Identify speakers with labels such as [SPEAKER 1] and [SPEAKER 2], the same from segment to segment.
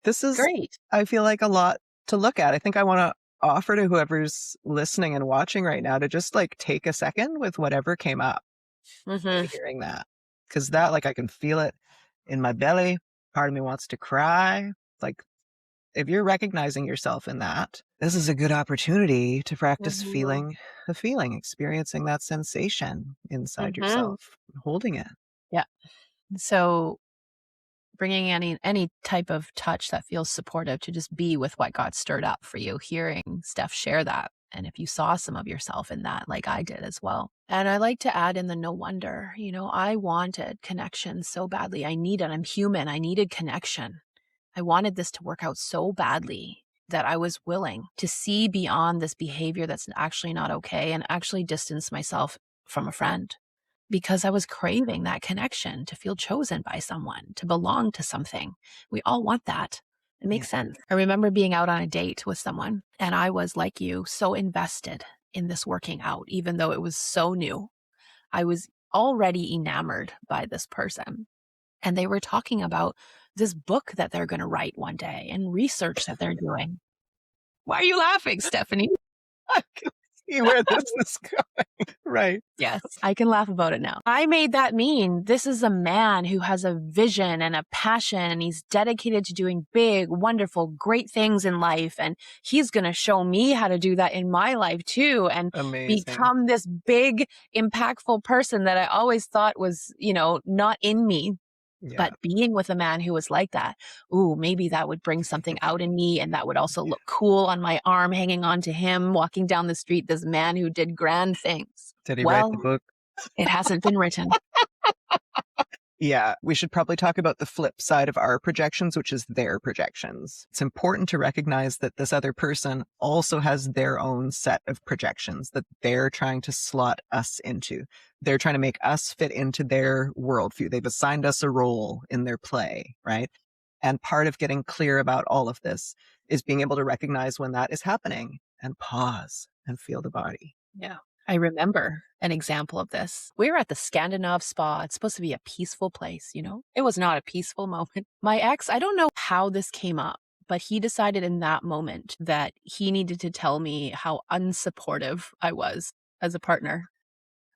[SPEAKER 1] This is,
[SPEAKER 2] Great.
[SPEAKER 1] I feel like, a lot to look at. I think I want to offer to whoever's listening and watching right now to just like take a second with whatever came up
[SPEAKER 2] Mm-hmm.
[SPEAKER 1] hearing that. Because that, like, I can feel it in my belly. Part of me wants to cry. Like, if you're recognizing yourself in that, this is a good opportunity to practice
[SPEAKER 2] Mm-hmm.
[SPEAKER 1] feeling the feeling, experiencing that sensation inside
[SPEAKER 2] Mm-hmm.
[SPEAKER 1] yourself, holding it.
[SPEAKER 2] Yeah. So bringing any type of touch that feels supportive to just be with what got stirred up for you, hearing Steph share that. And if you saw some of yourself in that, like I did as well. And I like to add in the no wonder, I wanted connection so badly. I'm human. I needed connection. I wanted this to work out so badly that I was willing to see beyond this behavior that's actually not okay and actually distance myself from a friend because I was craving that connection to feel chosen by someone, to belong to something. We all want that. It
[SPEAKER 1] Yeah.
[SPEAKER 2] makes sense. I remember being out on a date with someone, and I was like you, so invested in this working out, even though it was so new. I was already enamored by this person. And they were talking about this book that they're going to write one day and research that they're doing. Why are you laughing, Stephanie?
[SPEAKER 1] I can see where this is going. Right.
[SPEAKER 2] Yes, I can laugh about it now. I made that mean this is a man who has a vision and a passion, and he's dedicated to doing big, wonderful, great things in life. And he's going to show me how to do that in my life too, and
[SPEAKER 1] Amazing.
[SPEAKER 2] become this big, impactful person that I always thought was, not in me.
[SPEAKER 1] Yeah.
[SPEAKER 2] But being with a man who was like that, ooh, maybe that would bring something out in me, and that would also look cool on my arm, hanging on to him, walking down the street, this man who did grand things.
[SPEAKER 1] Did he write the
[SPEAKER 2] Well,
[SPEAKER 1] book?
[SPEAKER 2] it hasn't been written.
[SPEAKER 1] Yeah, we should probably talk about the flip side of our projections, which is their projections. It's important to recognize that this other person also has their own set of projections that they're trying to slot us into. They're trying to make us fit into their worldview. They've assigned us a role in their play, right? And part of getting clear about all of this is being able to recognize when that is happening and pause and feel the body.
[SPEAKER 2] Yeah. I remember an example of this. We were at the Scandinav spa. It's supposed to be a peaceful place, It was not a peaceful moment. My ex, I don't know how this came up, but he decided in that moment that he needed to tell me how unsupportive I was as a partner.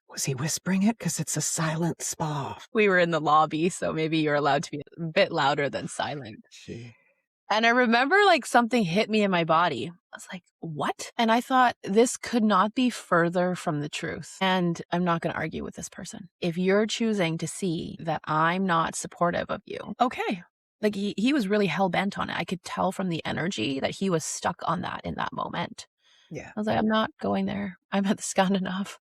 [SPEAKER 1] Was he whispering it? Because it's a silent spa.
[SPEAKER 2] We were in the lobby, so maybe you're allowed to be a bit louder than silent.
[SPEAKER 1] Gee.
[SPEAKER 2] And I remember something hit me in my body. I was like, what? And I thought this could not be further from the truth. And I'm not going to argue with this person. If you're choosing to see that I'm not supportive of you, okay. Like he was really hell bent on it. I could tell from the energy that he was stuck on that in that moment.
[SPEAKER 1] Yeah.
[SPEAKER 2] I was like, I'm not going there. I'm at the Scandinav.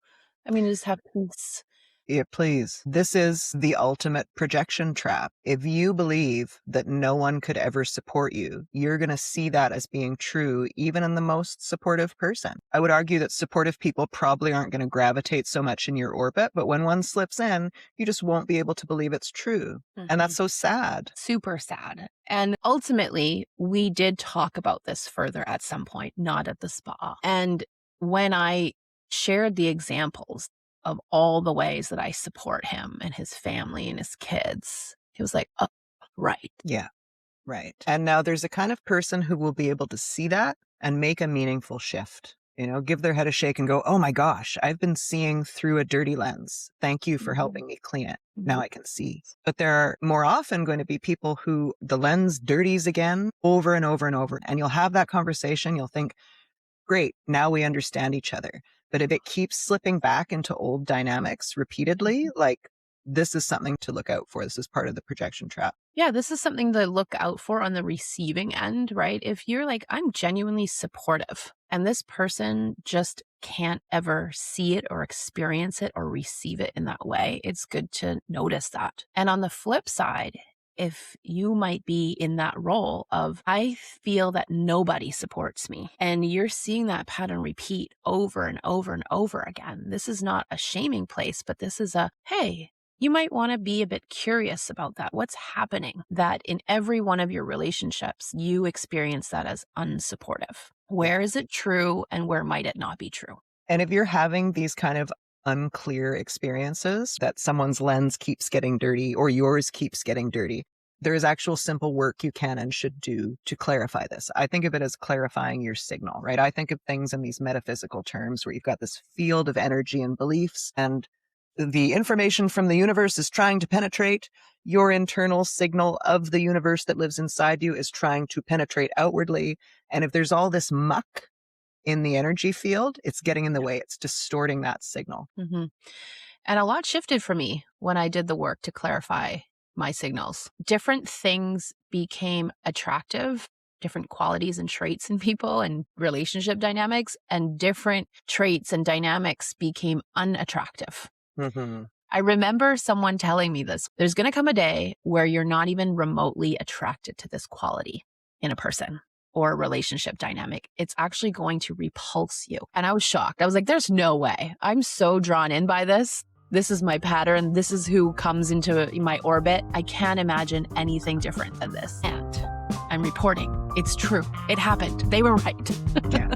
[SPEAKER 2] I mean, just have peace.
[SPEAKER 1] Yeah, please. This is the ultimate projection trap. If you believe that no one could ever support you, you're going to see that as being true, even in the most supportive person. I would argue that supportive people probably aren't going to gravitate so much in your orbit, but when one slips in, you just won't be able to believe it's true. And that's so sad.
[SPEAKER 2] Super sad. And ultimately, we did talk about this further at some point, not at the spa. And when I shared the examples of all the ways that I support him and his family and his kids, he was like, oh, right.
[SPEAKER 1] Yeah, right. And now there's a kind of person who will be able to see that and make a meaningful shift. Give their head a shake and go, oh my gosh, I've been seeing through a dirty lens. Thank you for helping me clean it. Now I can see. But there are more often going to be people who the lens dirties again over and over and over. And you'll have that conversation. You'll think, great, now we understand each other. But if it keeps slipping back into old dynamics repeatedly, this is something to look out for. This is part of the projection trap.
[SPEAKER 2] Yeah, this is something to look out for on the receiving end, right? If you're like, I'm genuinely supportive and this person just can't ever see it or experience it or receive it in that way, it's good to notice that. And on the flip side, if you might be in that role of, I feel that nobody supports me, and you're seeing that pattern repeat over and over and over again, this is not a shaming place, but this is hey, you might want to be a bit curious about that. What's happening that in every one of your relationships, you experience that as unsupportive? Where is it true and where might it not be true?
[SPEAKER 1] And if you're having these kind of unclear experiences that someone's lens keeps getting dirty or yours keeps getting dirty, there is actual simple work you can and should do to clarify this. I think of it as clarifying your signal, right? I think of things in these metaphysical terms where you've got this field of energy and beliefs, and the information from the universe is trying to penetrate. Your internal signal of the universe that lives inside you is trying to penetrate outwardly. And if there's all this muck in the energy field, it's getting in the way. It's distorting that signal.
[SPEAKER 2] Mm-hmm. And a lot shifted for me when I did the work to clarify my signals. Different things became attractive, different qualities and traits in people and relationship dynamics, and different traits and dynamics became unattractive.
[SPEAKER 1] Mm-hmm.
[SPEAKER 2] I remember someone telling me this. There's going to come a day where you're not even remotely attracted to this quality in a person or a relationship dynamic. It's actually going to repulse you. And I was shocked. I was like, there's no way. I'm so drawn in by this. This is my pattern. This is who comes into my orbit. I can't imagine anything different than this. And I'm reporting. It's true. It happened. They were right.
[SPEAKER 1] Yeah.